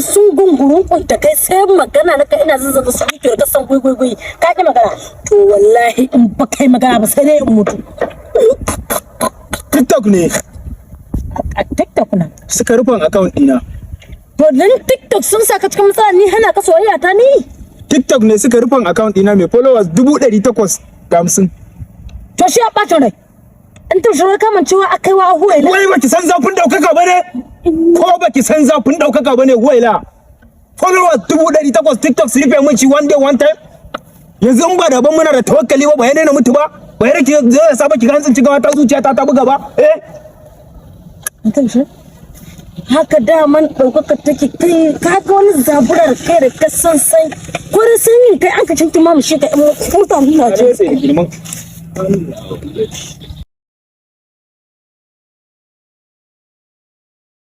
sun gungurun kunta kai sai magana na kai ina zazzaga su kike ka san goi kai ka magana to wallahi in ba kai magana ba sai dai in mutu. TikTok ne a TikTok na suka rufan account dina. to dan TikTok sun saka cikin matsala ni hana ka soyayya ta ni. TikTok ne suka rufan account dina mai followers 850. to shi ya ɓata rai in to shi ka man cewa akai wa huwaila wai baki san zafin daukaka bane ko baki san zafin daukaka bane huwaila followers 800 TikTok su rufe mun ci one day one time yanzu in ba da ban muna da tawakkali ba ya daina mutu ba bai rake zai sa baki gantsin ci gaba ta zuciya ta buga ba mutum shi haka daman ɗaukaka take kai kaga wani zaburar kai da ka san sai ko da sun yi kai an ka cinta mamu shi ka in mutane na je